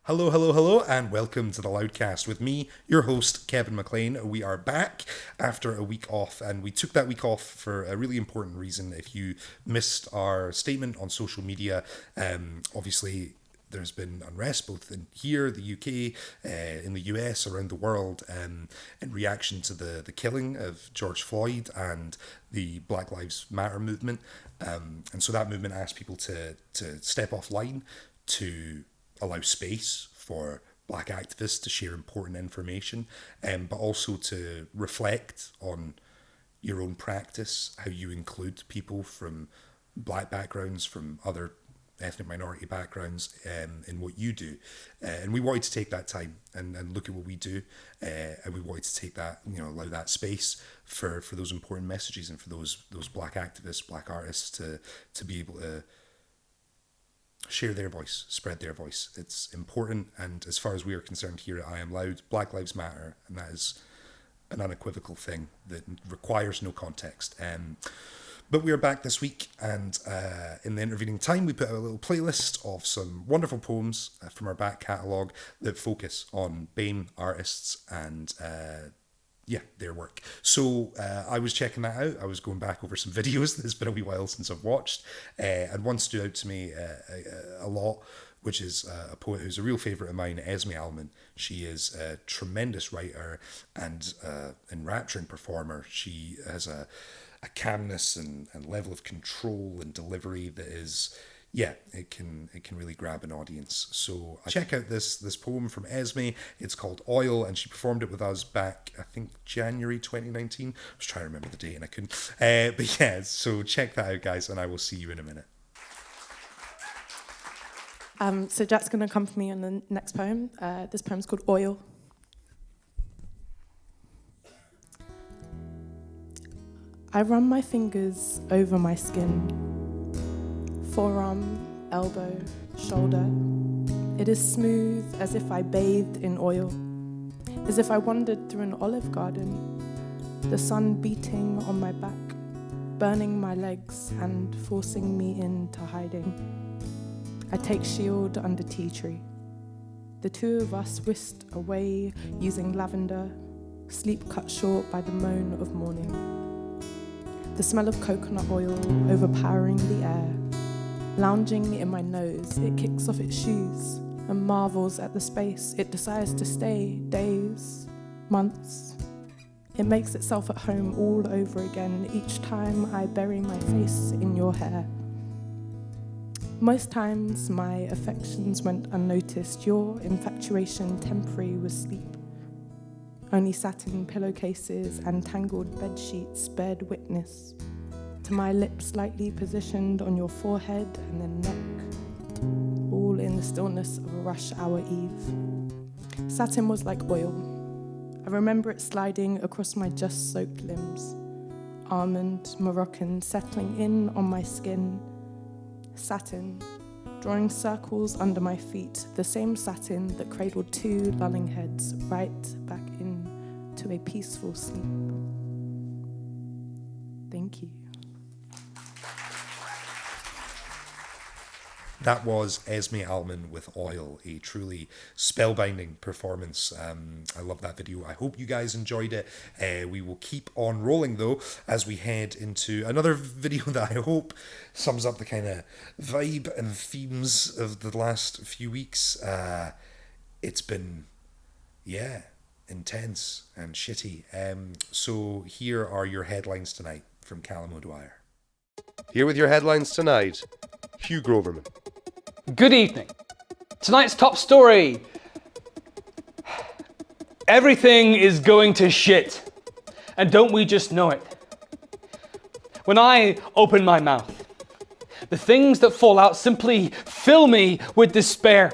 Hello, hello, hello, and welcome to the Loudcast with me, your host, Kevin McLean. We are back after a week off, and we took that week off for a really important reason. If you missed our statement on social media, obviously there's been unrest both in here, the UK, in the US, around the world, in reaction to the killing of George Floyd and the Black Lives Matter movement. And so that movement asked people to step offline to allow space for black activists to share important information, but also to reflect on your own practice, how you include people from black backgrounds, from other ethnic minority backgrounds in what you do. And we wanted to take that time and look at what we do, and we wanted to take that, allow that space for those important messages and for those black activists, black artists to be able to share their voice, spread their voice. It's important, and as far as we are concerned here at I Am Loud, Black Lives Matter, and that is an unequivocal thing that requires no context. But we are back this week, and in the intervening time, we put out a little playlist of some wonderful poems from our back catalogue that focus on BAME artists and their work. So I was checking that out. I was going back over some videos. It's been a wee while since I've watched, and one stood out to me a lot, which is a poet who's a real favourite of mine, Esme Alman. She is a tremendous writer and enrapturing performer. She has a calmness and level of control and delivery that is, it can really grab an audience. So check out this poem from Esme. It's called Oil, and she performed it with us back, I think, January 2019. I was trying to remember the date and I couldn't. But yeah, so check that out, guys, and I will see you in a minute. So Jack's going to accompany me on the next poem. This poem's called Oil. I run my fingers over my skin. Forearm, elbow, shoulder. It is smooth as if I bathed in oil, as if I wandered through an olive garden, the sun beating on my back, burning my legs and forcing me into hiding. I take shield under tea tree. The two of us whisked away using lavender, sleep cut short by the moan of morning. The smell of coconut oil overpowering the air. Lounging in my nose, it kicks off its shoes and marvels at the space it decides to stay days, months. It makes itself at home all over again each time I bury my face in your hair. Most times my affections went unnoticed, your infatuation temporary with sleep. Only satin pillowcases and tangled bed sheets bared witness to my lips lightly positioned on your forehead and then neck, all in the stillness of a rush hour eve. Satin was like oil. I remember it sliding across my just soaked limbs, almond, Moroccan, settling in on my skin. Satin, drawing circles under my feet, the same satin that cradled two lulling heads right back into a peaceful sleep. Thank you. That was Esme Alman with Oil, a truly spellbinding performance. I love that video. I hope you guys enjoyed it. We will keep on rolling, though, as we head into another video that I hope sums up the kind of vibe and themes of the last few weeks. It's been, intense and shitty. So here are your headlines tonight from Callum O'Dwyer. Here with your headlines tonight, Hugh Groverman. Good evening. Tonight's top story. Everything is going to shit. And don't we just know it? When I open my mouth, the things that fall out simply fill me with despair.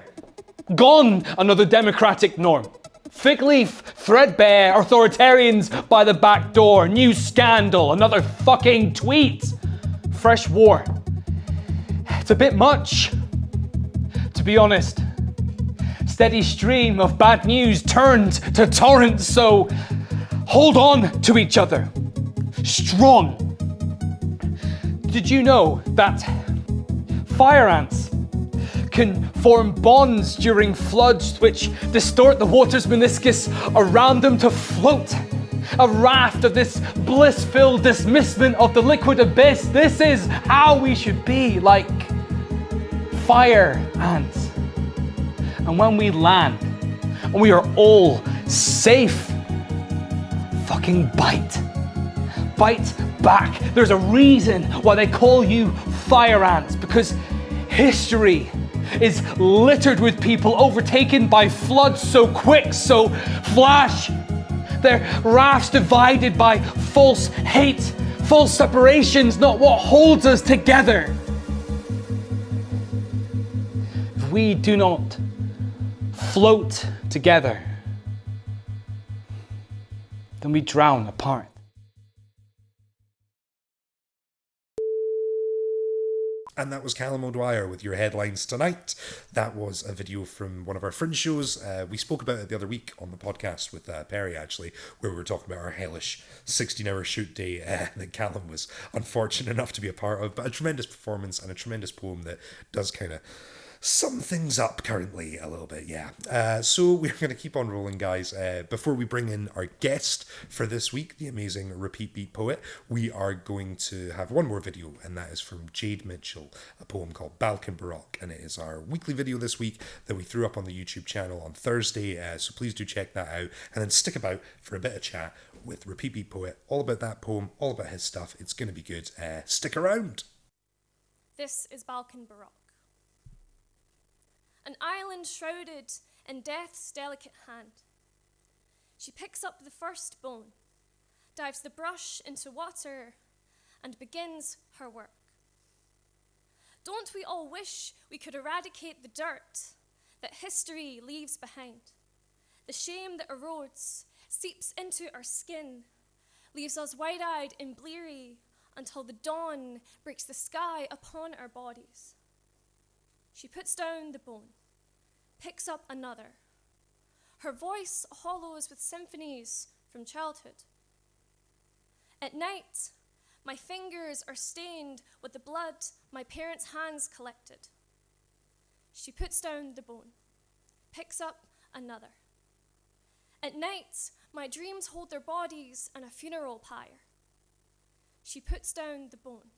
Gone another democratic norm. Fig leaf, threadbare, authoritarians by the back door, new scandal, another fucking tweet. Fresh war. It's a bit much. To be honest, steady stream of bad news turned to torrent, so hold on to each other. Strong. Did you know that fire ants can form bonds during floods which distort the water's meniscus around them to float. A raft of this bliss-filled dismissment of the liquid abyss. This is how we should be, like fire ants. And when we land, and we are all safe, fucking bite. Bite back. There's a reason why they call you fire ants, because history is littered with people overtaken by floods so quick, so flash. Their rafts divided by false hate, false separations, not what holds us together. If we do not float together, then we drown apart. And that was Callum O'Dwyer with your headlines tonight. That was a video from one of our fringe shows. We spoke about it the other week on the podcast with Perry, actually, where we were talking about our hellish 16-hour shoot day that Callum was unfortunate enough to be a part of. But a tremendous performance and a tremendous poem that does kind of sum things up currently a little bit, yeah. So we're going to keep on rolling, guys. Before we bring in our guest for this week, the amazing Repeat Beat Poet, we are going to have one more video, and that is from Jade Mitchell, a poem called Balkan Baroque, and it is our weekly video this week that we threw up on the YouTube channel on Thursday, so please do check that out, and then stick about for a bit of chat with Repeat Beat Poet, all about that poem, all about his stuff. It's going to be good. Stick around. This is Balkan Baroque. An island shrouded in death's delicate hand. She picks up the first bone, dives the brush into water, and begins her work. Don't we all wish we could eradicate the dirt that history leaves behind? The shame that erodes, seeps into our skin, leaves us wide-eyed and bleary until the dawn breaks the sky upon our bodies. She puts down the bone, picks up another. Her voice hollows with symphonies from childhood. At night, my fingers are stained with the blood my parents' hands collected. She puts down the bone, picks up another. At night, my dreams hold their bodies in a funeral pyre. She puts down the bone,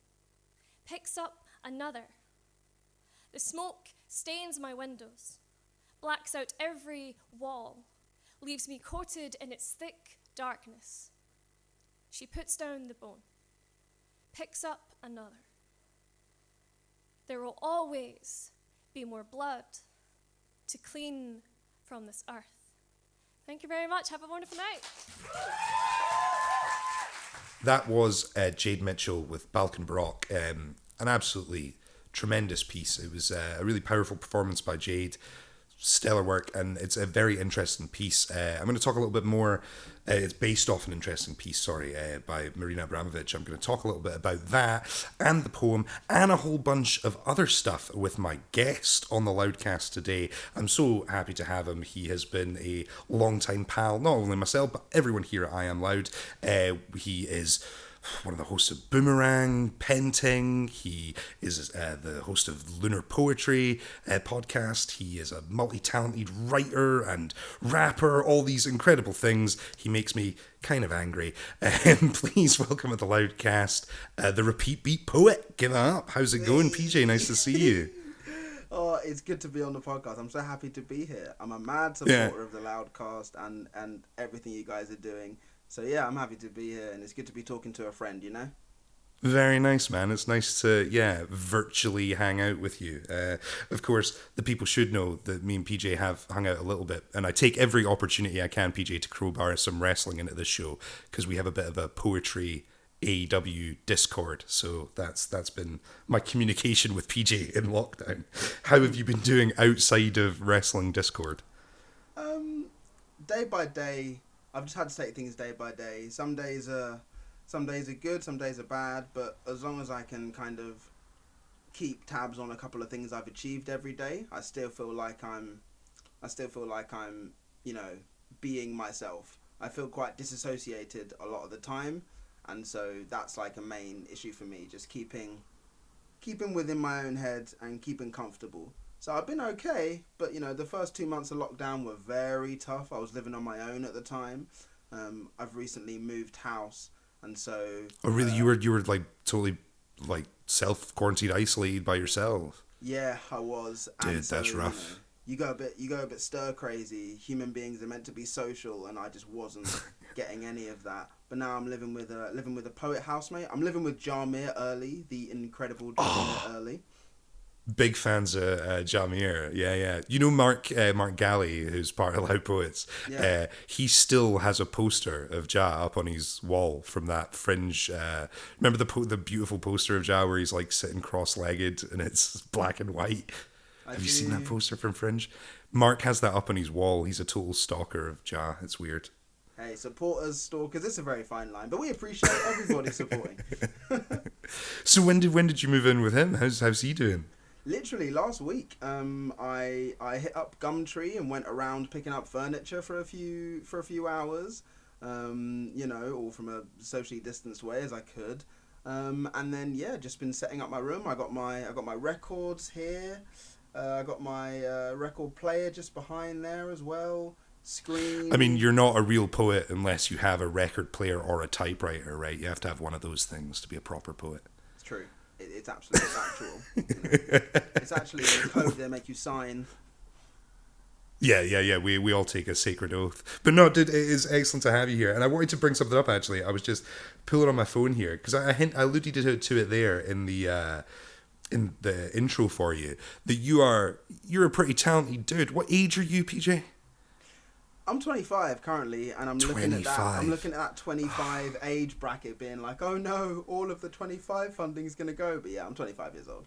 picks up another. The smoke stains my windows, blacks out every wall, leaves me coated in its thick darkness. She puts down the bone, picks up another. There will always be more blood to clean from this earth. Thank you very much. Have a wonderful night. That was Jade Mitchell with Balkan Baroque. An absolutely tremendous piece. It was a really powerful performance by Jade. Stellar work, and it's a very interesting piece. I'm going to talk a little bit more. It's based off an interesting piece, by Marina Abramovic. I'm going to talk a little bit about that and the poem and a whole bunch of other stuff with my guest on the Loudcast today. I'm so happy to have him. He has been a long-time pal, not only myself, but everyone here at I Am Loud. He is one of the hosts of Boomerang, Penting. He is the host of Lunar Poetry podcast. He is a multi-talented writer and rapper, all these incredible things. He makes me kind of angry. Please welcome at the Loudcast, the Repeat Beat Poet. Give it up. How's it going, PJ? Nice to see you. Oh, it's good to be on the podcast. I'm so happy to be here. I'm a mad supporter of the Loudcast and everything you guys are doing. So yeah, I'm happy to be here, and it's good to be talking to a friend, you know? Very nice, man. It's nice to, virtually hang out with you. Of course, the people should know that me and PJ have hung out a little bit, and I take every opportunity I can, PJ, to crowbar some wrestling into this show, because we have a bit of a poetry AEW Discord, so that's been my communication with PJ in lockdown. How have you been doing outside of wrestling Discord? Day by day, I've just had to take things day by day. Some days are good, some days are bad, but as long as I can kind of keep tabs on a couple of things I've achieved every day, I still feel like I'm, being myself. I feel quite disassociated a lot of the time, and so that's like a main issue for me, just keeping within my own head and keeping comfortable. So I've been okay, but the first 2 months of lockdown were very tough. I was living on my own at the time. I've recently moved house, and so Oh, really? You were like totally like self quarantined, isolated by yourself. yeah, I was. Dude, And so, that's rough. You go a bit stir crazy. Human beings are meant to be social, and I just wasn't getting any of that. But now I'm living with a poet housemate. I'm living with Jarmir Early, the incredible Jarmir Early. Big fans of Jamir. Yeah, yeah. You know Mark Galley, who's part of Loud Poets. Yeah. He still has a poster of Ja up on his wall from that Fringe. Remember the beautiful poster of Ja where he's like sitting cross-legged and it's black and white. Have you seen that poster from Fringe? Mark has that up on his wall. He's a total stalker of Ja. It's weird. Hey, supporters, stalkers. It's a very fine line, but we appreciate everybody supporting. So when did you move in with him? How's he doing? Literally last week, I hit up Gumtree and went around picking up furniture for a few hours, all from a socially distanced way as I could, and then just been setting up my room. I got my records here, I got my record player just behind there as well. Screen. I mean, you're not a real poet unless you have a record player or a typewriter, right? You have to have one of those things to be a proper poet. It's true. It's absolutely factual. It's actually a code they make you sign. Yeah. We all take a sacred oath. But no, dude, it is excellent to have you here. And I wanted to bring something up, actually. I was just pulling on my phone here, because I alluded to it there in the intro for you, that you're a pretty talented dude. What age are you, PJ? I'm 25 currently, and I'm looking at that. 25. I'm looking at that 25 age bracket, being like, oh no, all of the 25 funding is gonna go. But yeah, I'm 25 years old.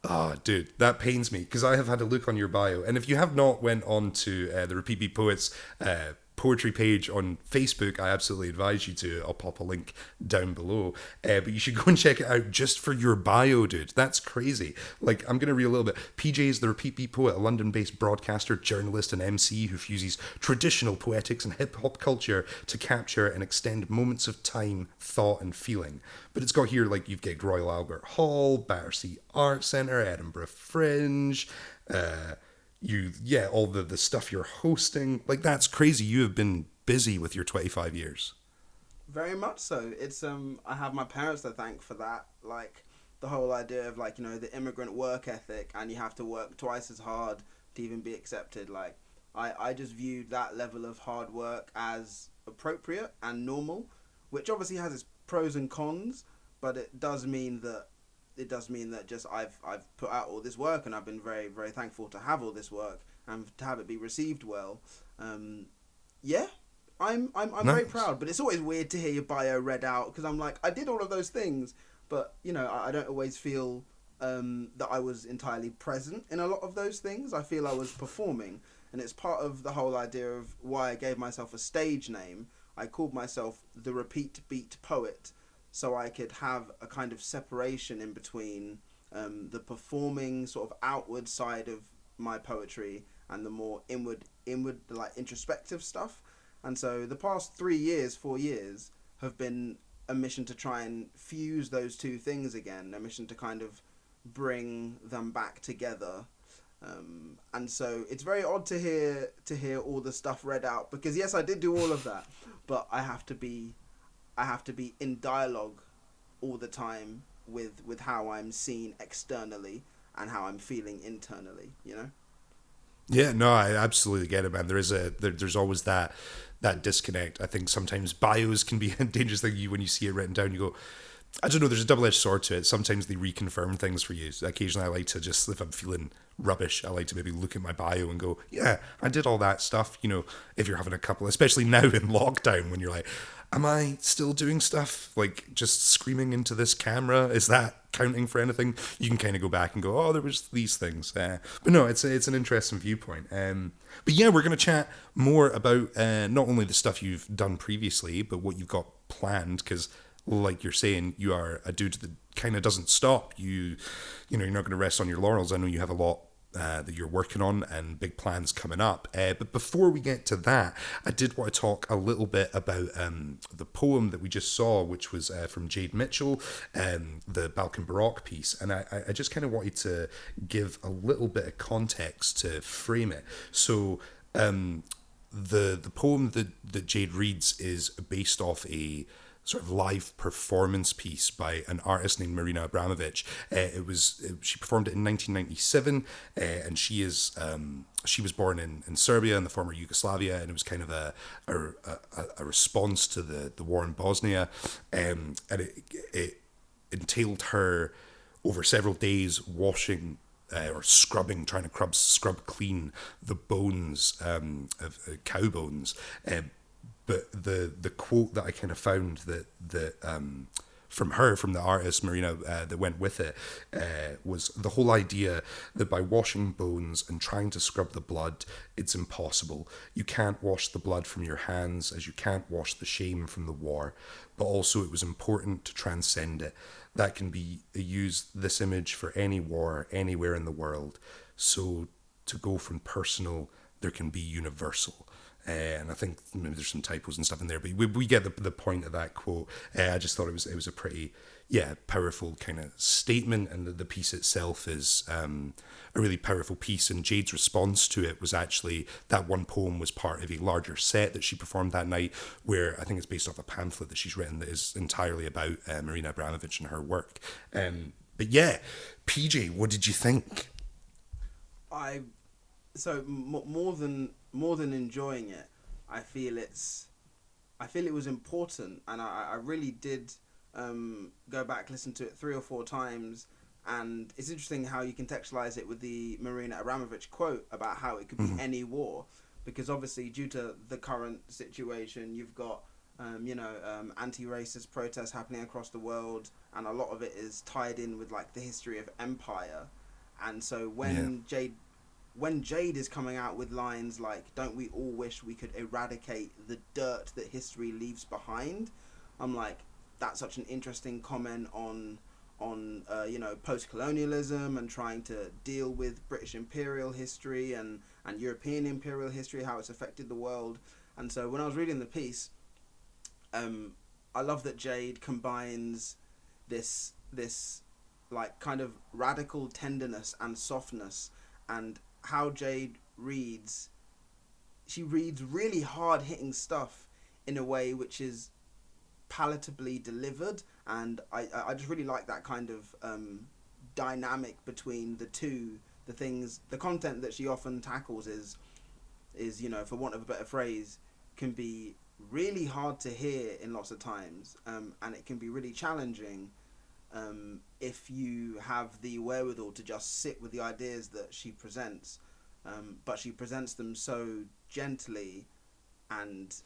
Oh, dude, that pains me, because I have had a look on your bio, and if you have not went on to the Repeat Beat Poets poetry page on Facebook, I absolutely advise you to. I'll pop a link down below, but you should go and check it out just for your bio, dude. That's crazy. Like, I'm going to read a little bit. PJ is the Repeat Beat Poet, a London-based broadcaster, journalist and MC who fuses traditional poetics and hip-hop culture to capture and extend moments of time, thought and feeling. But it's got here, like, you've gigged Royal Albert Hall, Battersea Arts Centre, Edinburgh Fringe, all the stuff you're hosting. Like, that's crazy. You have been busy with your 25 years. Very much so. It's I have my parents to thank for that. Like, the whole idea of, the immigrant work ethic, and you have to work twice as hard to even be accepted. Like, I just viewed that level of hard work as appropriate and normal, which obviously has its pros and cons, but it does mean that just I've put out all this work, and I've been very, very thankful to have all this work and to have it be received well. I'm Nice. very proud, but it's always weird to hear your bio read out, because I'm like, I did all of those things, but I don't always feel that I was entirely present in a lot of those things. I feel I was performing, and it's part of the whole idea of why I gave myself a stage name. I called myself the Repeat Beat Poet, so I could have a kind of separation in between the performing sort of outward side of my poetry and the more inward like introspective stuff. And so the past 4 years have been a mission to try and fuse those two things again, a mission to kind of bring them back together. And so it's very odd to hear all the stuff read out, because yes, I did do all of that, but I have to be in dialogue all the time with how I'm seen externally and how I'm feeling internally, Yeah, no, I absolutely get it, man. There's always that disconnect. I think sometimes bios can be a dangerous thing. When you see it written down, you go, I don't know, there's a double-edged sword to it. Sometimes they reconfirm things for you. Occasionally I like to just, if I'm feeling rubbish, I like to maybe look at my bio and go, yeah, I did all that stuff. If you're having a couple, especially now in lockdown, when you're like, am I still doing stuff? Like, just screaming into this camera? Is that counting for anything? You can kind of go back and go, oh, there was these things. But no, it's an interesting viewpoint. But yeah, we're going to chat more about not only the stuff you've done previously, but what you've got planned, because like you're saying, you are a dude that kind of doesn't stop. You're not going to rest on your laurels. I know you have a lot that you're working on and big plans coming up. But before we get to that, I did want to talk a little bit about the poem that we just saw, which was from Jade Mitchell, the Balkan Baroque piece. And I just kind of wanted to give a little bit of context to frame it. So the poem that Jade reads is based off a sort of live performance piece by an artist named Marina Abramovic. She performed it in 1997, and she was born in Serbia, in the former Yugoslavia, and it was kind of a response to the war in Bosnia, and it entailed her over several days washing or scrubbing, trying to scrub clean the bones of cow bones. But the quote that I kind of found that from the artist Marina, that went with it, was the whole idea that by washing bones and trying to scrub the blood, it's impossible. You can't wash the blood from your hands, as you can't wash the shame from the war. But also it was important to transcend it. That can be used, this image, for any war anywhere in the world. So to go from personal, there can be universal. And I think maybe there's some typos and stuff in there, but we get the point of that quote. I just thought it was a pretty powerful kind of statement, and the piece itself is a really powerful piece. And Jade's response to it was actually that one poem was part of a larger set that she performed that night, where I think it's based off a pamphlet that she's written that is entirely about Marina Abramovic and her work. But yeah, PJ, what did you think? More than enjoying it, I feel it was important, and I really did go back, listen to it 3 or 4 times, and it's interesting how you contextualize it with the Marina Abramovic quote about how it could be any war, because obviously due to the current situation, you've got anti-racist protests happening across the world, and a lot of it is tied in with like the history of empire, and so when Jade is coming out with lines like, don't we all wish we could eradicate the dirt that history leaves behind? I'm like, that's such an interesting comment on post-colonialism and trying to deal with British imperial history and European imperial history, how it's affected the world. And so when I was reading the piece, I love that Jade combines this like kind of radical tenderness and softness, and how Jade reads, she reads really hard-hitting stuff in a way which is palatably delivered, and I just really like that kind of dynamic between the two. The content that she often tackles is for want of a better phrase, can be really hard to hear in lots of times, and it can be really challenging if you have the wherewithal to just sit with the ideas that she presents, but she presents them so gently and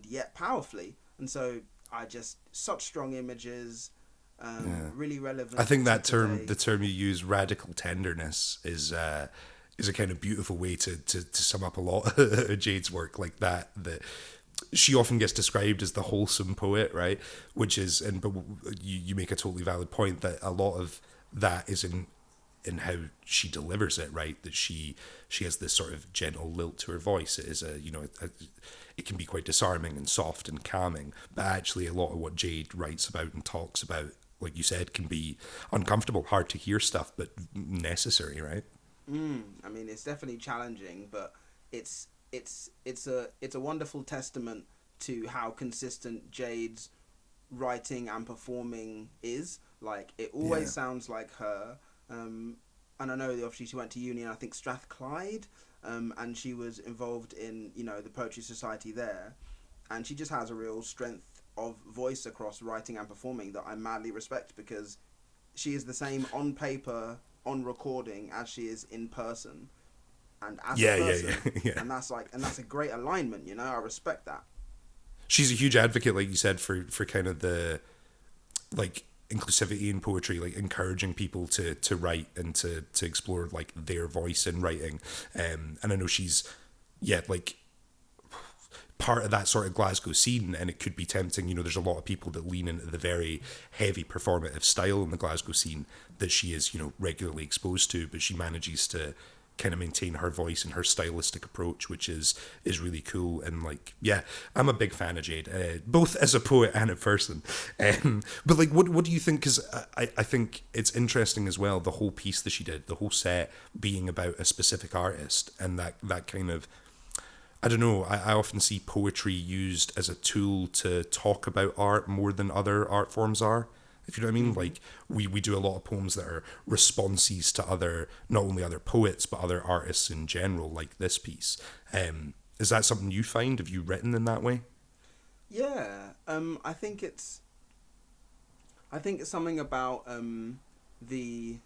yet powerfully, and so such strong images, really relevant. I think that the term you use, radical tenderness, is a kind of beautiful way to sum up a lot of Jade's work like that. That she often gets described as the wholesome poet, right? Which is, but you make a totally valid point that a lot of that is in how she delivers it, right? That she has this sort of gentle lilt to her voice. It is it can be quite disarming and soft and calming, but actually a lot of what Jade writes about and talks about, like you said, can be uncomfortable, hard to hear stuff, but necessary, right? I mean, it's definitely challenging, but it's a wonderful testament to how consistent Jade's writing and performing is. Like, it always sounds like her. And I know obviously she went to uni in, I think, Strathclyde, and she was involved in the Poetry Society there, and she just has a real strength of voice across writing and performing that I madly respect, because she is the same on paper, on recording, as she is in person, and as a person. Yeah. And that's a great alignment. I respect that. She's a huge advocate, like you said, for kind of the like inclusivity in poetry, like encouraging people to write and to explore like their voice in writing. And I know she's like part of that sort of Glasgow scene, and it could be tempting. You know, there's a lot of people that lean into the very heavy performative style in the Glasgow scene that she is, you know, regularly exposed to, but she manages to kind of maintain her voice and her stylistic approach, which is really cool. And like, yeah, I'm a big fan of Jade, both as a poet and a person. But like, what do you think? Because I think it's interesting as well, the whole piece that she did, the whole set being about a specific artist, and that kind of, I don't know, I often see poetry used as a tool to talk about art more than other art forms are. If you know what I mean, like we do a lot of poems that are responses to other, not only other poets, but other artists in general, like this piece. Is that something you find? Have you written in that way? Yeah, I think it's something about the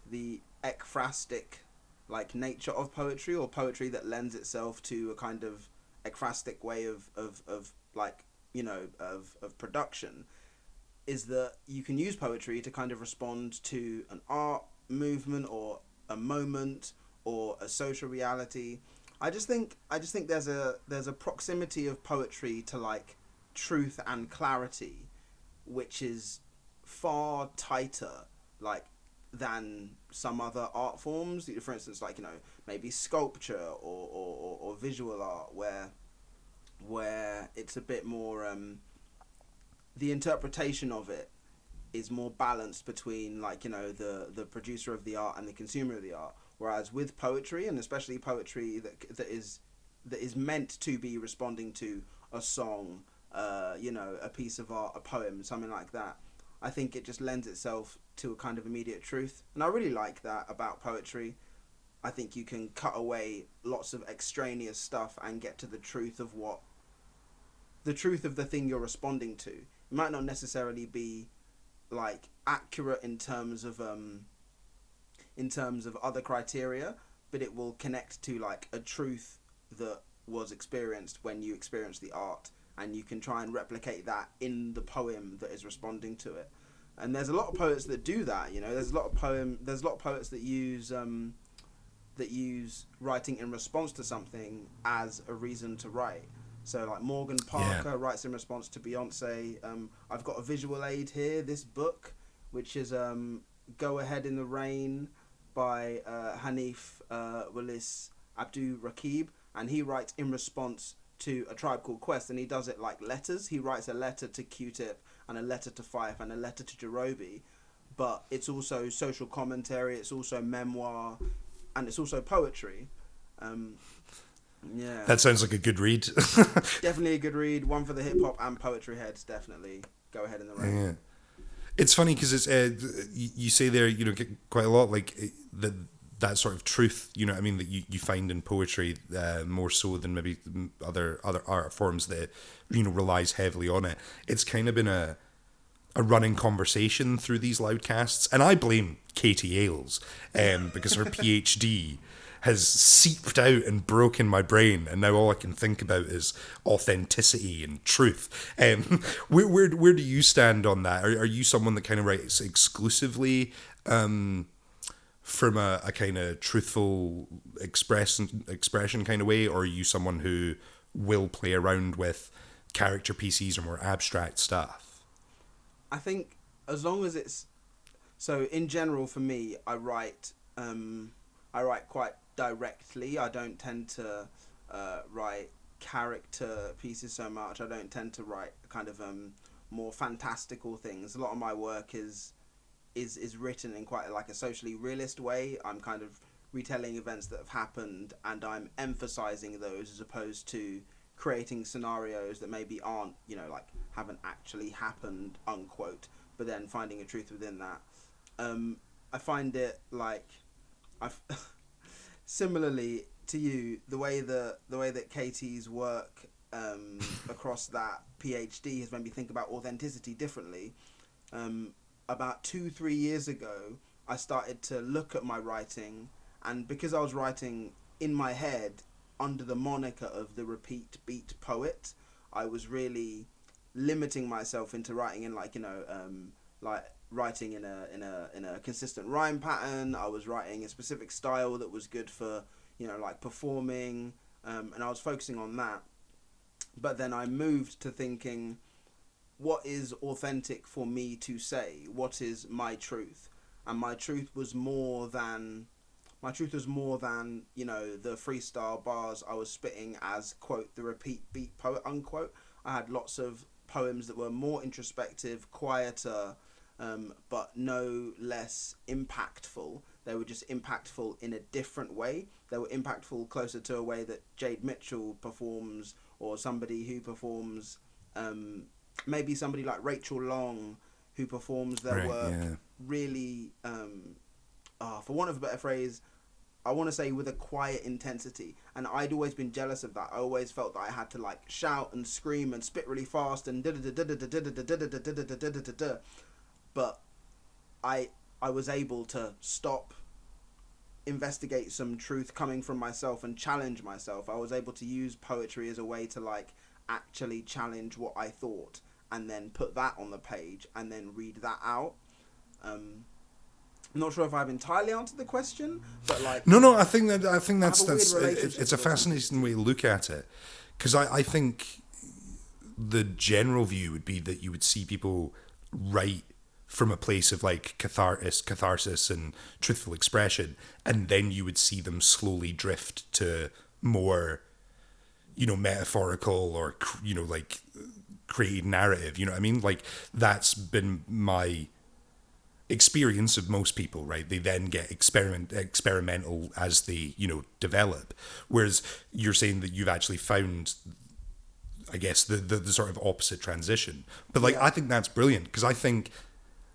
ekphrastic like nature of poetry, or poetry that lends itself to a kind of ekphrastic way of like, you know, of production, is that you can use poetry to kind of respond to an art movement or a moment or a social reality. I just think there's a proximity of poetry to like truth and clarity, which is far tighter like than some other art forms. For instance, like, you know, maybe sculpture or visual art, where it's a bit more the interpretation of it is more balanced between, like, you know, the producer of the art and the consumer of the art. Whereas with poetry, and especially poetry that is meant to be responding to a song, you know, a piece of art, a poem, something like that, I think it just lends itself to a kind of immediate truth. And I really like that about poetry. I think you can cut away lots of extraneous stuff and get to the truth of the thing you're responding to. It might not necessarily be like accurate in terms of other criteria, but it will connect to like a truth that was experienced when you experienced the art, and you can try and replicate that in the poem that is responding to it. And there's a lot of poets that do that, you know. There's a lot of poets that use writing in response to something as a reason to write. So like Morgan Parker writes in response to Beyonce. I've got a visual aid here, this book, which is Go Ahead in the Rain by Hanif Walis Abdu Rakib, and he writes in response to A Tribe Called Quest, and he does it like letters. He writes a letter to Q-Tip and a letter to Fife and a letter to Jerobi, but it's also social commentary, it's also memoir, and it's also poetry. Yeah, That sounds like a good read. definitely a good read. One for the hip hop and poetry heads. Definitely Go Ahead in the Rain. Yeah. It's funny because it's you say there, you know, quite a lot like that sort of truth, you know what I mean, that you find in poetry more so than maybe other art forms that, you know, relies heavily on it. It's kind of been a running conversation through these Loudcasts, and I blame Katie Ailes because her PhD has seeped out and broken my brain, and now all I can think about is authenticity and truth. Where do you stand on that? Are you someone that kind of writes exclusively from a kind of truthful expression kind of way, or are you someone who will play around with character pieces or more abstract stuff? I think as long as it's so, in general, for me, I write quite directly. I don't tend to write character pieces so much. I don't tend to write kind of more fantastical things. A lot of my work is written in quite like a socially realist way. I'm kind of retelling events that have happened, and I'm emphasizing those as opposed to creating scenarios that maybe aren't, you know, like haven't actually happened, unquote, but then finding a truth within that. I find it like similarly to you, the way that Katie's work across that PhD has made me think about authenticity differently. About 2-3 years ago, I started to look at my writing, and because I was writing in my head under the moniker of the repeat beat poet, I was really limiting myself into writing in like, you know, like writing in a consistent rhyme pattern. I was writing a specific style that was good for, you know, like performing, and I was focusing on that. But then I moved to thinking, what is authentic for me to say? What is my truth? And my truth was more than the freestyle bars I was spitting as, quote, the repeat beat poet, unquote. I had lots of poems that were more introspective, quieter, but no less impactful. They were just impactful in a different way. They were impactful closer to a way that Jade Mitchell performs, or somebody who performs, maybe somebody like Rachel Long, who performs their work really, for want of a better phrase, I want to say with a quiet intensity. And I'd always been jealous of that. I always felt that I had to like shout and scream and spit really fast and but I was able to stop, investigate some truth coming from myself and challenge myself. I was able to use poetry as a way to like actually challenge what I thought and then put that on the page and then read that out. I'm not sure if I've entirely answered the question, but like no, I think that's relationship it's a with fascinating way to look at it, because I think the general view would be that you would see people write from a place of like catharsis and truthful expression, and then you would see them slowly drift to more, metaphorical or like created narrative. You know what I mean? Like that's been my experience of most people, right? They then get experimental as they develop, whereas you're saying that you've actually found, I guess, the sort of opposite transition. But like I think that's brilliant, because I think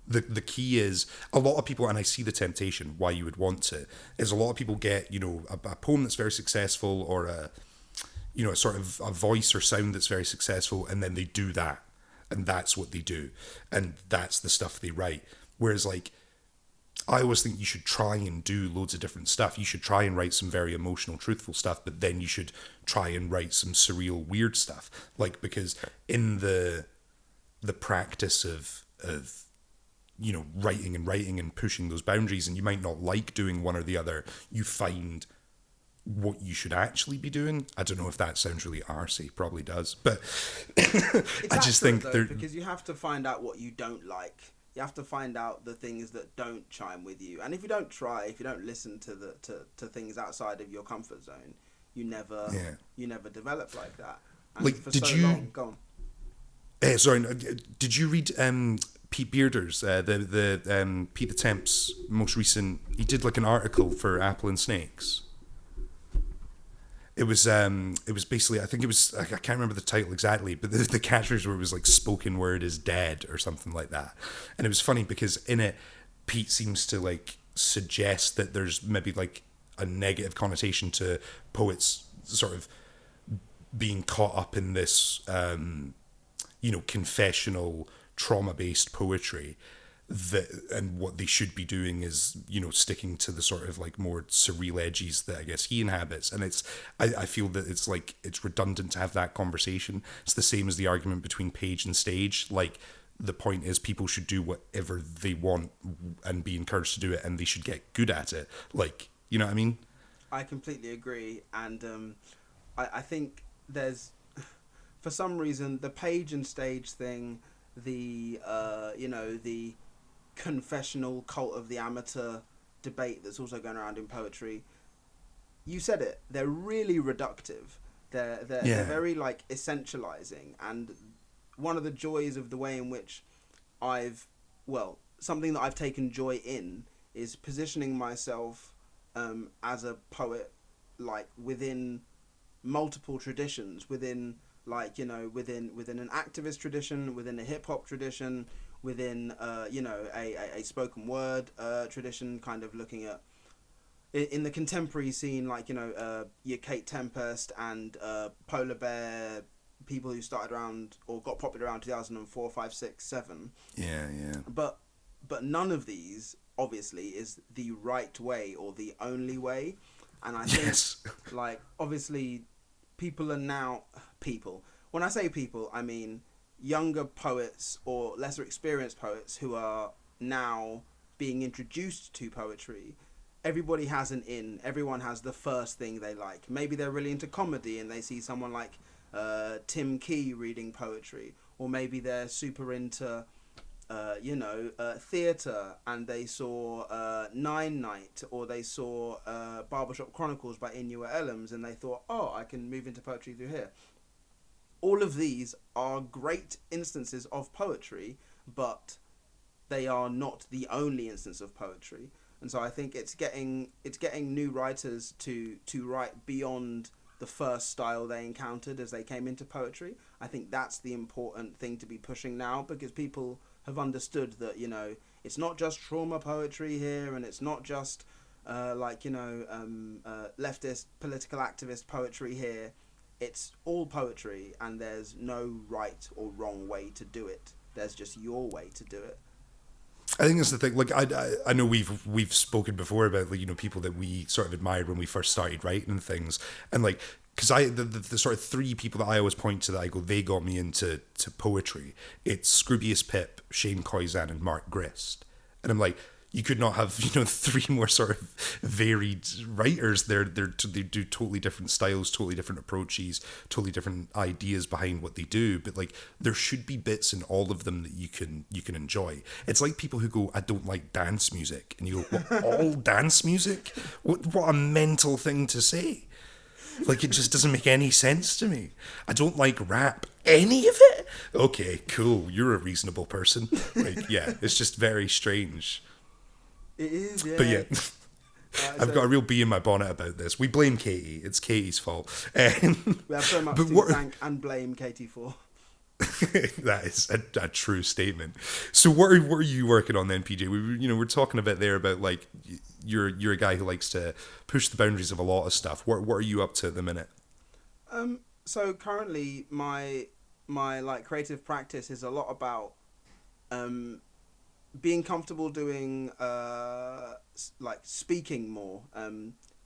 the key is a lot of people, and I see the temptation why you would want to, is a lot of people get a poem that's very successful, or a sort of a voice or sound that's very successful, and then they do that, and that's what they do, and that's the stuff they write. Whereas like I always think you should try and do loads of different stuff. You should try and write some very emotional, truthful stuff, but then you should try and write some surreal, weird stuff. Like, because in the practice of writing and pushing those boundaries, and you might not like doing one or the other, you find what you should actually be doing. I don't know if that sounds really arsey, probably does, but I just think because you have to find out what you don't like. You have to find out the things that don't chime with you, and if you don't try, if you don't listen to things outside of your comfort zone, you never develop like that. And like, go on. Sorry, did you read Pete Bearder's the Pete the Temp's most recent? He did like an article for Apple and Snakes. It was basically, I think it was, I can't remember the title exactly, but the catchphrase where it was like "spoken word is dead" or something like that. And it was funny because in it, Pete seems to like suggest that there's maybe like a negative connotation to poets sort of being caught up in this, confessional, trauma-based poetry. And what they should be doing is, sticking to the sort of like more surreal edges that I guess he inhabits. And I feel that it's like, it's redundant to have that conversation. It's the same as the argument between page and stage. Like, the point is people should do whatever they want and be encouraged to do it, and they should get good at it. Like, you know what I mean? I completely agree. And I think there's, for some reason, the page and stage thing, the confessional cult of the amateur debate that's also going around in poetry, you said it, they're really reductive. They're very like essentializing. And one of the joys of the way in which something that I've taken joy in is positioning myself as a poet, like within multiple traditions, within an activist tradition, within a hip hop tradition, within a spoken word tradition, kind of looking at in the contemporary scene, like your Kate Tempest and Polar Bear, people who started around or got popular around 2004, 5, 6, 7. Yeah. But none of these obviously is the right way or the only way, and I think like obviously people are now people. When I say people, I mean younger poets or lesser experienced poets who are now being introduced to poetry. Everybody has everyone has the first thing they like. Maybe they're really into comedy and they see someone like Tim Key reading poetry, or maybe they're super into theatre, and they saw Nine Night, or they saw Barbershop Chronicles by Inua Ellams, and they thought, oh, I can move into poetry through here. All of these are great instances of poetry, but they are not the only instance of poetry. And so I think it's getting new writers to write beyond the first style they encountered as they came into poetry. I think that's the important thing to be pushing now, because people have understood that, it's not just trauma poetry here, and it's not just leftist political activist poetry here. It's all poetry, and there's no right or wrong way to do it. There's just your way to do it. I think that's the thing. Like, I know we've spoken before about, like, people that we sort of admired when we first started writing and things, and like, because the sort of three people that I always point to that I go, they got me into poetry. It's Scroobius Pip, Shane Koizan, and Mark Grist, and I'm like, you could not have three more sort of varied writers. They do totally different styles, totally different approaches, totally different ideas behind what they do. But like, there should be bits in all of them that you can enjoy. It's like people who go, I don't like dance music, and you go, what, all dance music? What a mental thing to say. Like, it just doesn't make any sense to me. I don't like rap. Any of it? Okay, cool. You're a reasonable person. Like, yeah, it's just very strange. It is, yeah. But yeah, I've got a real bee in my bonnet about this. We blame Katie. It's Katie's fault. We have so much to thank and blame Katie for. That is a true statement. So what are you working on then, PJ? We're talking a bit there about, like, you're a guy who likes to push the boundaries of a lot of stuff. What are you up to at the minute? So currently my like creative practice is a lot about being comfortable doing like speaking more,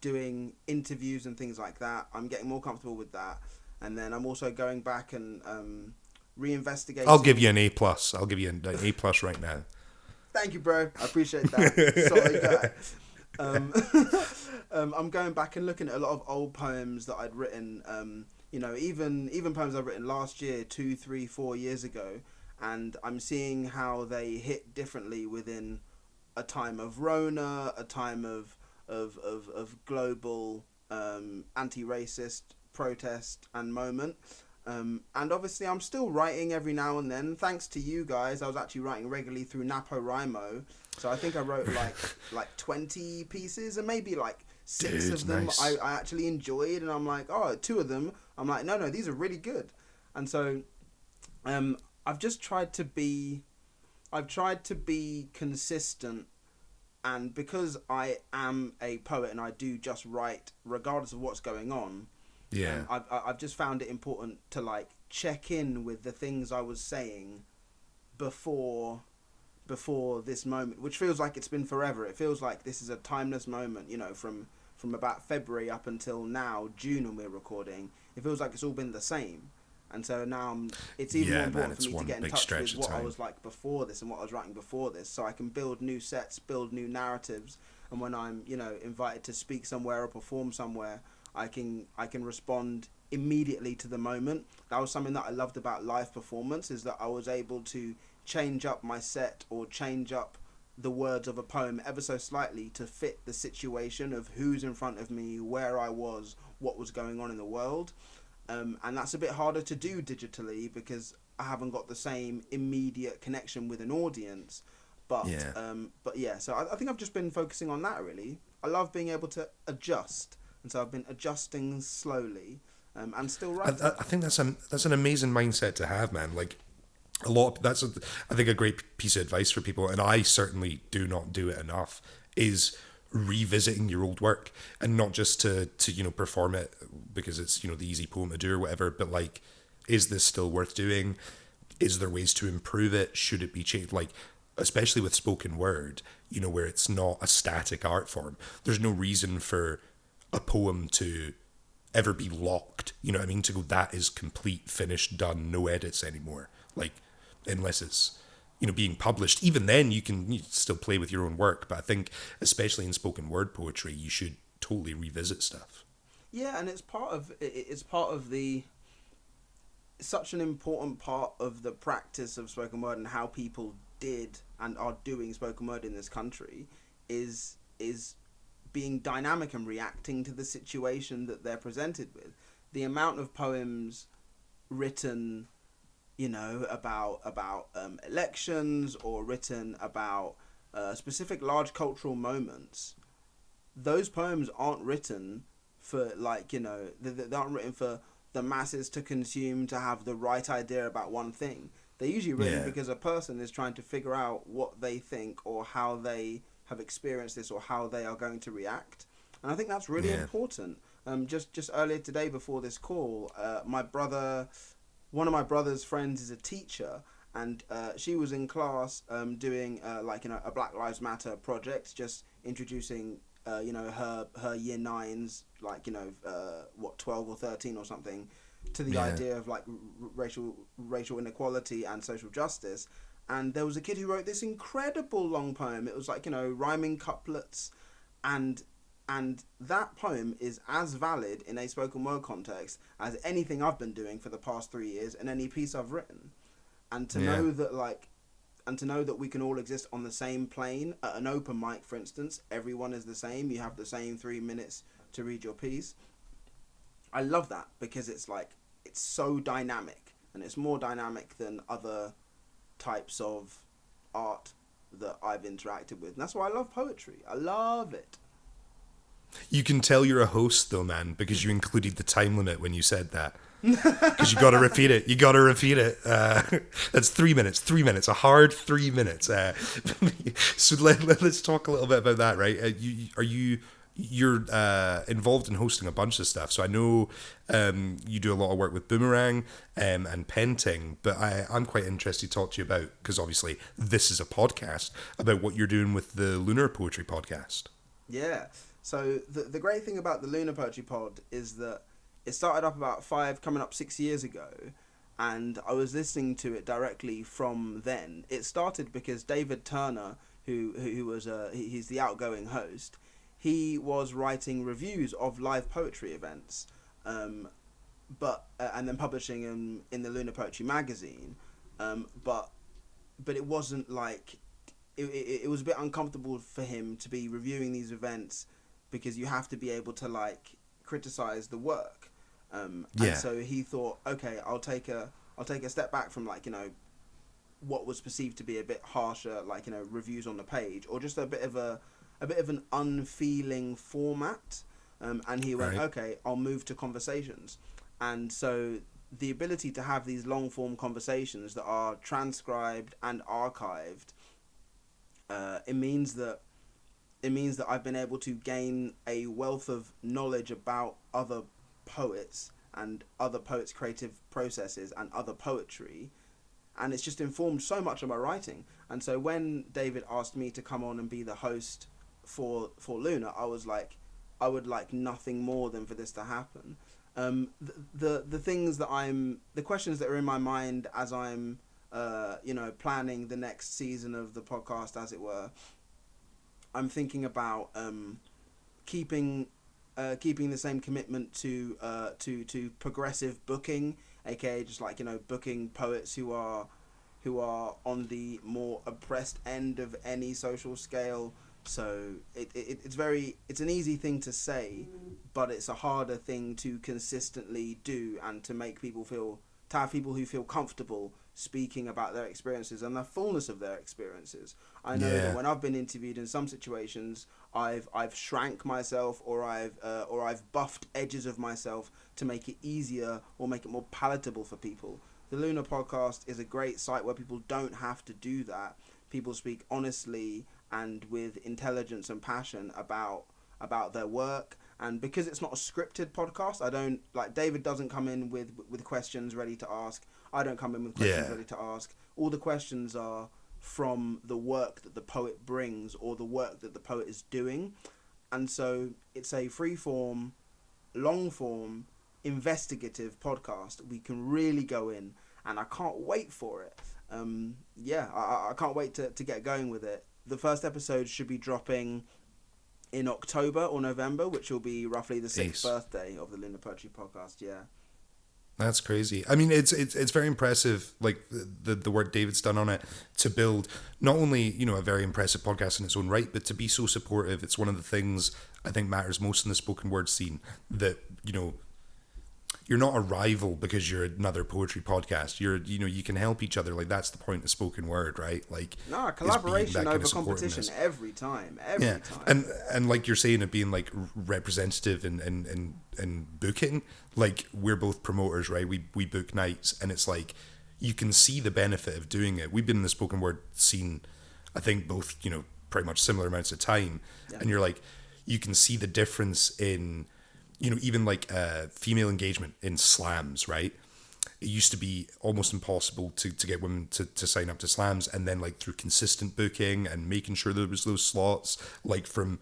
doing interviews and things like that. I'm getting more comfortable with that, and then I'm also going back and reinvestigating. I'll give you an A+. I'll give you an A+ right now. Thank you, bro. I appreciate that. Sorry, guy. I'm going back and looking at a lot of old poems that I'd written. Even poems I've written last year, 2, 3, 4 years ago. And I'm seeing how they hit differently within a time of Rona, a time of global anti-racist protest and moment. And obviously I'm still writing every now and then. Thanks to you guys, I was actually writing regularly through NaPoWriMo. So I think I wrote like 20 pieces, and maybe like 6 of them nice. I actually enjoyed. And I'm like, 2 of them, I'm like, no, these are really good. And so I've tried to be consistent, and because I am a poet and I do just write regardless of what's going on. Yeah. I've just found it important to like check in with the things I was saying before this moment, which feels like it's been forever. It feels like this is a timeless moment, from about February up until now, June, when we're recording. It feels like it's all been the same. And so now it's even more important for me to get in touch with what I was like before this and what I was writing before this, so I can build new sets, build new narratives, and when I'm invited to speak somewhere or perform somewhere, I can respond immediately to the moment. That was something that I loved about live performance, is that I was able to change up my set or change up the words of a poem ever so slightly to fit the situation of who's in front of me, where I was, what was going on in the world. And that's a bit harder to do digitally because I haven't got the same immediate connection with an audience. But so I think I've just been focusing on that, really. I love being able to adjust, and so I've been adjusting slowly and still writing. I think that's an amazing mindset to have, man. Like, I think a great piece of advice for people, and I certainly do not do it enough, is revisiting your old work, and not just to perform it because it's the easy poem to do or whatever, but like, is this still worth doing? Is there ways to improve it? Should it be changed? Like, especially with spoken word, where it's not a static art form, there's no reason for a poem to ever be locked, to go, that is complete, finished, done, no edits anymore, like, unless it's being published. Even then you can still play with your own work, but I think especially in spoken word poetry you should totally revisit stuff. Yeah, and it's part of the such an important part of the practice of spoken word and how people did and are doing spoken word in this country is being dynamic and reacting to the situation that they're presented with. The amount of poems written, you know, about elections, or written about specific large cultural moments, those poems aren't written for, like, you know, they aren't written for the masses to consume, to have the right idea about one thing. They're usually written because a person is trying to figure out what they think, or how they have experienced this, or how they are going to react. And I think that's really important. Just earlier today, before this call, one of my brother's friends is a teacher, and she was in class doing like, you know, a Black Lives Matter project, just introducing you know, her year 9s, like, you know, 12 or 13 or something, to the idea of like racial inequality and social justice. And there was a kid who wrote this incredible long poem. It was like, you know, rhyming couplets, and that poem is as valid in a spoken word context as anything I've been doing for the past 3 years and any piece I've written. And to know that, like, and to know that we can all exist on the same plane at an open mic, for instance, everyone is the same. You have the same 3 minutes to read your piece. I love that, because it's like, it's so dynamic, and it's more dynamic than other types of art that I've interacted with. And that's why I love poetry. I love it. You can tell you're a host, though, man, because you included the time limit when you said that. Because you got to repeat it. You got to repeat it. That's 3 minutes. 3 minutes. A hard 3 minutes. So let's talk a little bit about that, right? You're involved in hosting a bunch of stuff. So I know you do a lot of work with Boomerang and Penting, but I'm quite interested to talk to you about, because obviously this is a podcast, about what you're doing with the Lunar Poetry Podcast. Yeah. So the great thing about the Lunar Poetry Pod is that it started up about 6 years ago, and I was listening to it directly from then. It started because David Turner, who was he's the outgoing host, he was writing reviews of live poetry events, but and then publishing them in the Lunar Poetry magazine, but it wasn't like it was a bit uncomfortable for him to be reviewing these events, because you have to be able to, like, criticize the work. And so he thought, okay, I'll take a step back from, like, you know, what was perceived to be a bit harsher, like, you know, reviews on the page, or just a bit of an unfeeling format. And he went, okay, I'll move to conversations. And so the ability to have these long form conversations that are transcribed and archived, it means that I've been able to gain a wealth of knowledge about other poets and other poets' creative processes and other poetry, and it's just informed so much of my writing. And so when David asked me to come on and be the host for Luna, I was like, I would like nothing more than for this to happen. The things that the questions that are in my mind as I'm you know, planning the next season of the podcast, as it were, I'm thinking about keeping the same commitment to progressive booking, aka just, like, you know, booking poets who are on the more oppressed end of any social scale. So it's an easy thing to say, but it's a harder thing to consistently do, and to make people to have people who feel comfortable speaking about their experiences and the fullness of their experiences. I know that when I've been interviewed in some situations, I've shrank myself, or I've buffed edges of myself to make it easier or make it more palatable for people. The Lunar Podcast is a great site where people don't have to do that. People speak honestly and with intelligence and passion about their work. And because it's not a scripted podcast, I don't, like, David doesn't come in with questions ready to ask. I don't come in with questions ready to ask. All the questions are from the work that the poet brings, or the work that the poet is doing. And so it's a free-form, long-form, investigative podcast. We can really go in, and I can't wait for it. I can't wait to get going with it. The first episode should be dropping in October or November, which will be roughly the 6th birthday of the Lunar Poetry Podcast. That's crazy. I mean, it's very impressive. Like the work David's done on it to build not only a very impressive podcast in its own right, but to be so supportive. It's one of the things I think matters most in the spoken word scene. That you're not a rival because you're another poetry podcast. You can help each other. Like that's the point of spoken word, right? Like no, collaboration over competition every time. Every time. And like you're saying, it being like representative in booking. Like we're both promoters, right? We book nights, and it's like you can see the benefit of doing it. We've been in the spoken word scene, I think both pretty much similar amounts of time, and you're like you can see the difference in. Even like female engagement in slams, right? It used to be almost impossible to get women to sign up to slams, and then like through consistent booking and making sure there was those slots, like from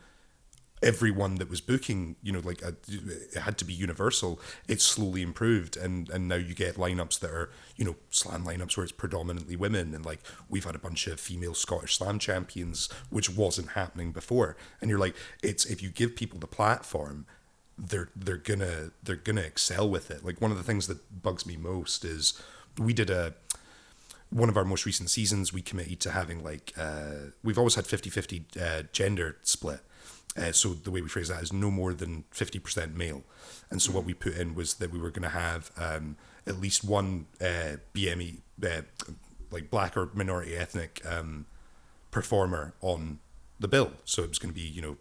everyone that was booking, it had to be universal. It's slowly improved, and now you get lineups that are slam lineups where it's predominantly women, and like we've had a bunch of female Scottish slam champions, which wasn't happening before. And you're like, it's if you give people the platform, they're gonna excel with it. Like one of the things that bugs me most is we did one of our most recent seasons, we committed to having like we've always had 50-50 gender split. So the way we phrase that is no more than 50% male. And so what we put in was that we were going to have at least one BME, like black or minority ethnic performer on the bill. So it was going to be,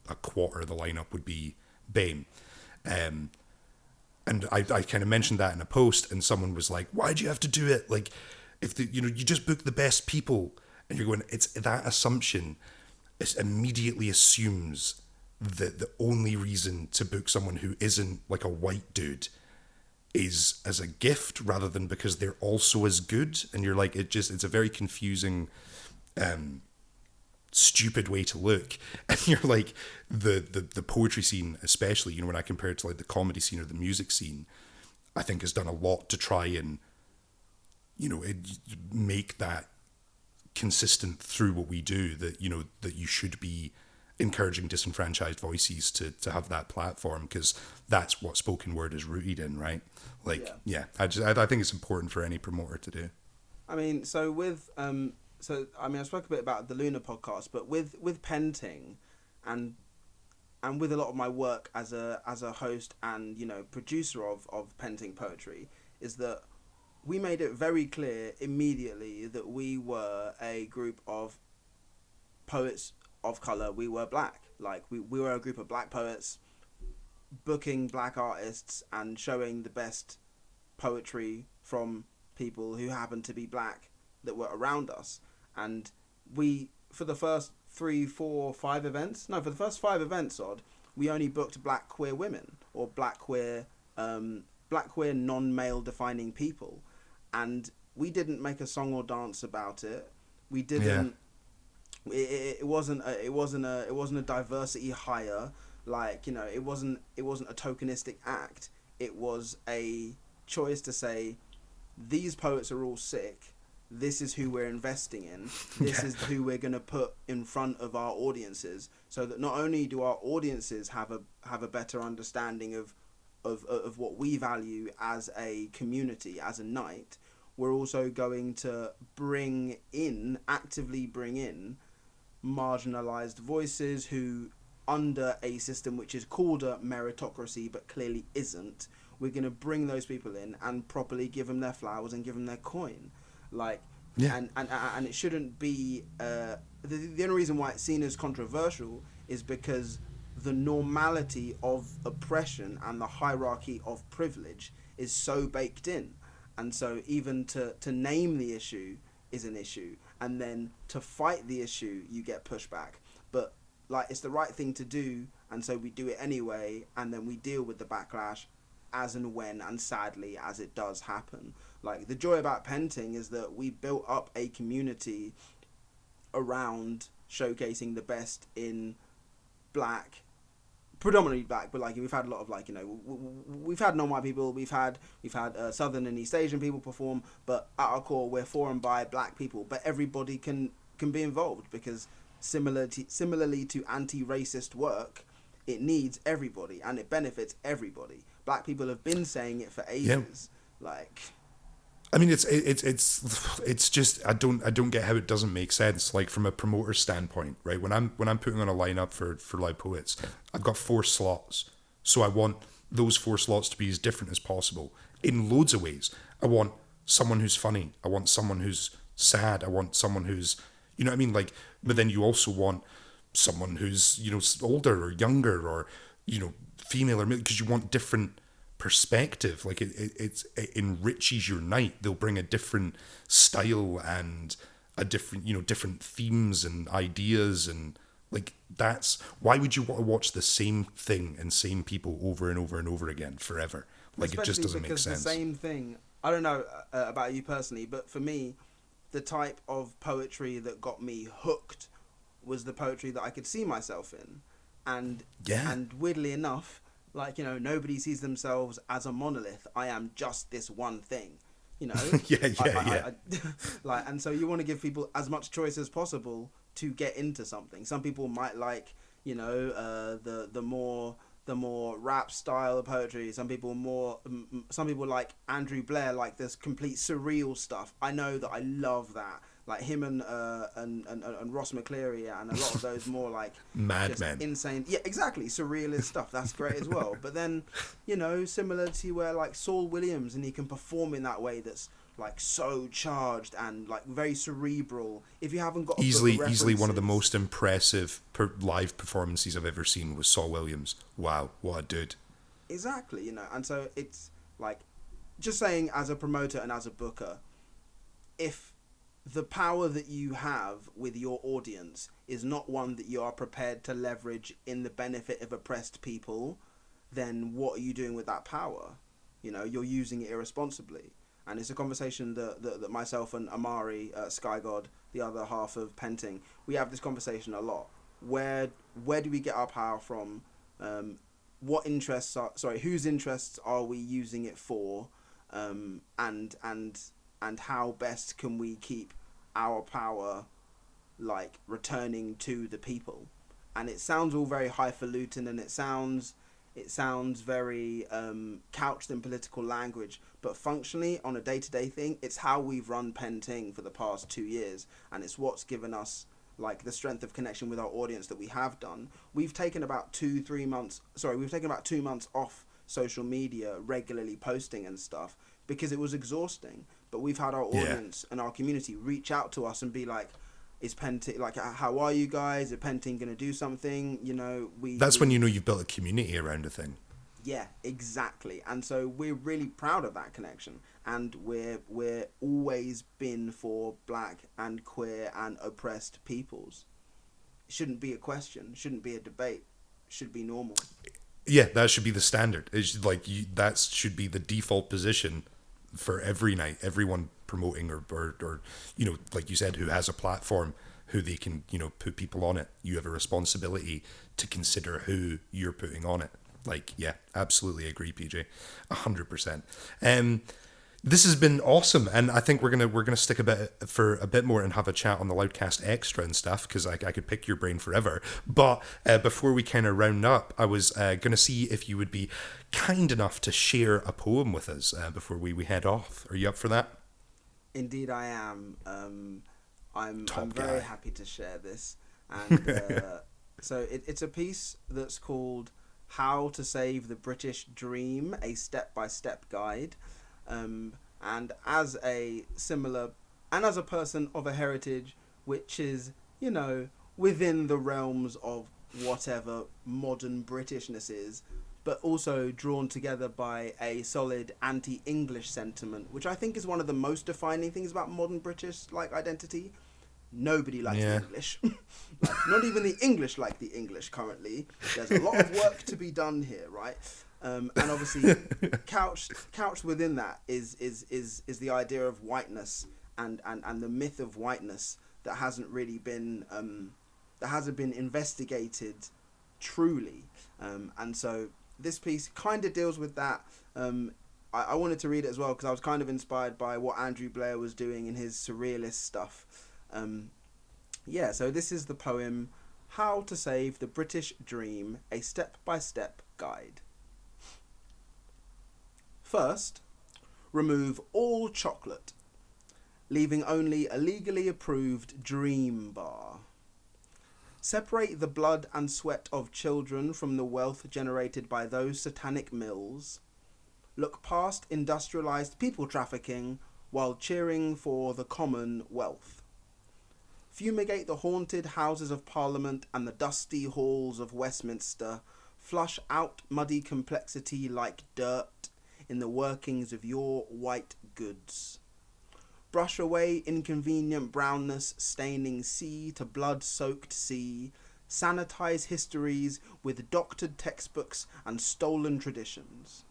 a quarter of the lineup would be BAME. And I kind of mentioned that in a post, and someone was like, why do you have to do it? Like, if you just book the best people, and you're going, it's that assumption. It immediately assumes that the only reason to book someone who isn't like a white dude is as a gift rather than because they're also as good. And you're like, it's a very confusing, stupid way to look. And you're like, the poetry scene, especially, when I compare it to like the comedy scene or the music scene, I think has done a lot to try and, make that consistent through what we do, that that you should be encouraging disenfranchised voices to have that platform, because that's what spoken word is rooted in, right? Like I think it's important for any promoter to do. I mean, so with I spoke a bit about the Luna podcast, but with Penting and with a lot of my work as a host and producer of Penting poetry, is that we made it very clear immediately that we were a group of poets of colour. We were black. Like, we were a group of black poets booking black artists and showing the best poetry from people who happened to be black that were around us. And we, for the first 5 events, we only booked black queer women or black queer non-male defining people. And we didn't make a song or dance about it. We didn't. Yeah. It wasn't a diversity hire. Like, it wasn't a tokenistic act. It was a choice to say, these poets are all sick. This is who we're investing in. This is who we're going to put in front of our audiences, so that not only do our audiences have a better understanding of what we value as a community, as a night, we're also going to actively bring in marginalized voices who, under a system which is called a meritocracy but clearly isn't, we're going to bring those people in and properly give them their flowers and give them their coin. Like, yeah. And it shouldn't be the only reason why it's seen as controversial is because the normality of oppression and the hierarchy of privilege is so baked in. And so even to name the issue is an issue, and then to fight the issue you get pushback. But like, it's the right thing to do, and so we do it anyway, and then we deal with the backlash as and when, and sadly, as it does happen. Like, the joy about Penting is that we built up a community around showcasing the best in black, predominantly black, but like, we've had a lot of, like, we've had non-white people, we've had Southern and East Asian people perform, but at our core, we're for and by black people. But everybody can be involved, because similarly to anti-racist work, it needs everybody and it benefits everybody. Black people have been saying it for ages. Like, I mean, it's just I don't get how it doesn't make sense. Like from a promoter standpoint, right? When I'm putting on a lineup for Loud Poets, I've got 4 slots, so I want those 4 slots to be as different as possible in loads of ways. I want someone who's funny. I want someone who's sad. I want someone who's, you know what I mean? Like, but then you also want someone who's, you know, older or younger or, you know, female or male, because you want different perspective. Like it enriches your night. They'll bring a different style and a different, you know, different themes and ideas, and like that's why would you want to watch the same thing and same people over and over and over again forever? Like, it just doesn't make sense. Because the same thing, I don't know about you personally, but for me, the type of poetry that got me hooked was the poetry that I could see myself in. And weirdly enough, like, you know, nobody sees themselves as a monolith. I am just this one thing, you know? Yeah. Like, and so you want to give people as much choice as possible to get into something. Some people might like, you know, the more rap style of poetry. Some people like Andrew Blair, like this complete surreal stuff. I know that I love that. Like him and Ross McCleary and a lot of those more like Madmen, insane. Yeah, exactly. Surrealist stuff. That's great as well. But then, you know, similar to where like Saul Williams, and he can perform in that way that's like so charged and like very cerebral. If you haven't got easily one of the most impressive live performances I've ever seen was Saul Williams. Wow, what a dude. Exactly, you know, and so it's like, just saying, as a promoter and as a booker, if the power that you have with your audience is not one that you are prepared to leverage in the benefit of oppressed people, then what are you doing with that power? You know, you're using it irresponsibly. And it's a conversation that myself and Amari, Sky God, the other half of Penting, we have this conversation a lot. Where do we get our power from? Whose interests are we using it for? And how best can we keep our power like returning to the people? And it sounds all very highfalutin, and it sounds very couched in political language, but functionally on a day-to-day thing, it's how we've run Penting for the past 2 years, and it's what's given us like the strength of connection with our audience that we have done. We've taken about 2 months off social media, regularly posting and stuff, because it was exhausting. But we've had our audience and our community reach out to us and be like, is Penting, like, how are you guys? Is Penting going to do something? You know, That's when you know you've built a community around a thing. Yeah, exactly. And so we're really proud of that connection. And we're always been for black and queer and oppressed peoples. It shouldn't be a question. Shouldn't be a debate. Should be normal. Yeah, that should be the standard. It's like that should be the default position for every night. Everyone promoting or you know, like you said, who has a platform, who they can, you know, put people on it. You have a responsibility to consider who you're putting on it. Like, yeah, absolutely agree, PJ, 100%. This has been awesome, and I think we're gonna stick for a bit more and have a chat on the Loudcast Extra and stuff, because I could pick your brain forever. But before we kind of round up, I was gonna see if you would be kind enough to share a poem with us before we head off. Are you up for that? Indeed, I am. I'm very happy to share this, and so it's a piece that's called "How to Save the British Dream: A Step-by-Step Guide." And as a person of a heritage which is, you know, within the realms of whatever modern Britishness is, but also drawn together by a solid anti-English sentiment, which I think is one of the most defining things about modern British like identity. Nobody likes the English. Like, not even the English like the English currently. There's a lot of work to be done here, right? And obviously, couched within that is the idea of whiteness and the myth of whiteness that hasn't really been investigated truly. And so this piece kind of deals with that. I wanted to read it as well because I was kind of inspired by what Andrew Blair was doing in his surrealist stuff. So this is the poem, How to Save the British Dream, a Step-by-Step Guide. First, remove all chocolate, leaving only a legally approved dream bar. Separate the blood and sweat of children from the wealth generated by those satanic mills. Look past industrialized people trafficking while cheering for the commonwealth. Fumigate the haunted Houses of Parliament and the dusty halls of Westminster. Flush out muddy complexity like dirt in the workings of your white goods. Brush away inconvenient brownness staining sea to blood-soaked sea. Sanitize histories with doctored textbooks and stolen traditions.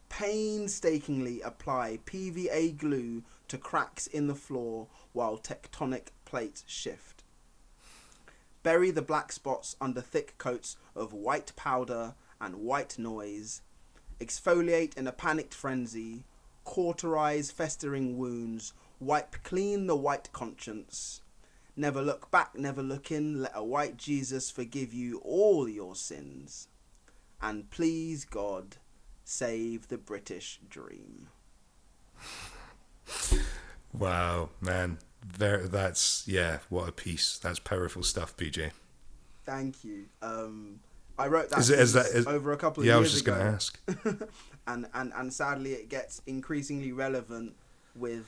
Painstakingly apply PVA glue to cracks in the floor while tectonic plates shift. Bury the black spots under thick coats of white powder and white noise. Exfoliate in a panicked frenzy. Cauterize festering wounds. Wipe clean the white conscience. Never look back, never look in. Let a white Jesus forgive you all your sins. And please God, save the British dream. Wow, man. What a piece. That's powerful stuff, PJ. Thank you. I wrote that, over a couple of years ago. Yeah, I was just going to ask. and sadly it gets increasingly relevant with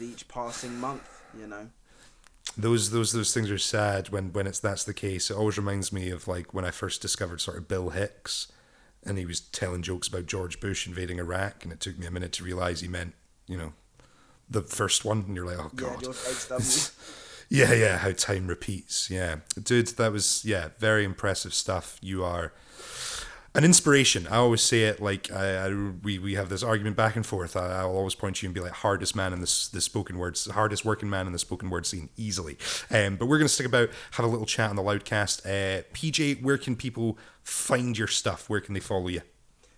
each passing month, you know. Those things are sad when that's the case. It always reminds me of like when I first discovered sort of Bill Hicks, and he was telling jokes about George Bush invading Iraq, and it took me a minute to realize he meant, you know, the first one, and you're like, oh god. Yeah, George H.W. yeah, how time repeats. Yeah, dude, that was very impressive stuff. You are an inspiration. I always say it like we have this argument back and forth. I'll always point to you and be like hardest man in the spoken words, hardest working man in the spoken word scene easily. But we're gonna stick about, have a little chat on the Loudcast. PJ, where can people find your stuff? Where can they follow you?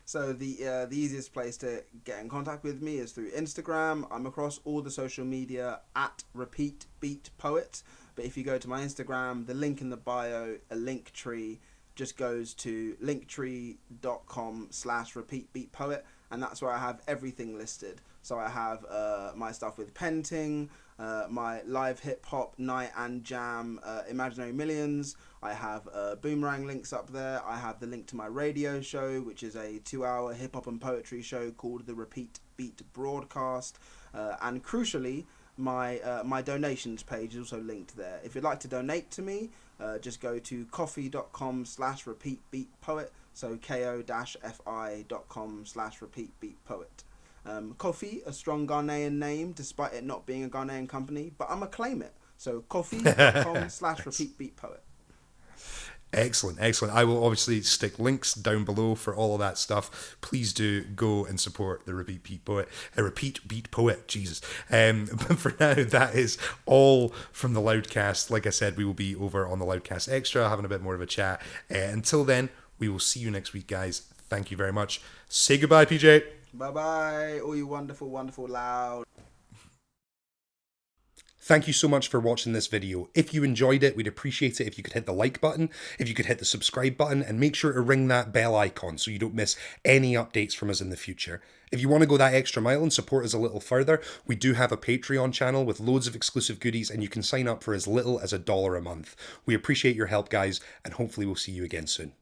So the easiest place to get in contact with me is through Instagram. I'm across all the social media at Repeat Beat Poet. But if you go to my Instagram, the link in the bio, a link tree, just goes to linktree.com/repeatbeatpoet, and that's where I have everything listed. So I have my stuff with Penting, my live hip hop night and jam, Imaginary Millions. I have Boomerang links up there. I have the link to my radio show, which is a 2-hour hip hop and poetry show called the Repeat Beat Broadcast, and crucially, my donations page is also linked there. If you'd like to donate to me, just go to coffee.com/repeatbeatpoet, so ko-fi.com/repeatbeatpoet. Coffee, a strong Ghanaian name, despite it not being a Ghanaian company, but I'm going to claim it. So coffee.com/repeatbeatpoet. Excellent. I will obviously stick links down below for all of that stuff. Please do go and support the Repeat Beat Poet. Jesus. But for now, that is all from the Loudcast. Like I said, we will be over on the Loudcast Extra, having a bit more of a chat. Until then, we will see you next week, guys. Thank you very much. Say goodbye, PJ. Bye-bye, all you wonderful, wonderful Loud. Thank you so much for watching this video. If you enjoyed it, we'd appreciate it if you could hit the like button, if you could hit the subscribe button, and make sure to ring that bell icon so you don't miss any updates from us in the future. If you want to go that extra mile and support us a little further, we do have a Patreon channel with loads of exclusive goodies, and you can sign up for as little as $1 a month. We appreciate your help, guys, and hopefully we'll see you again soon.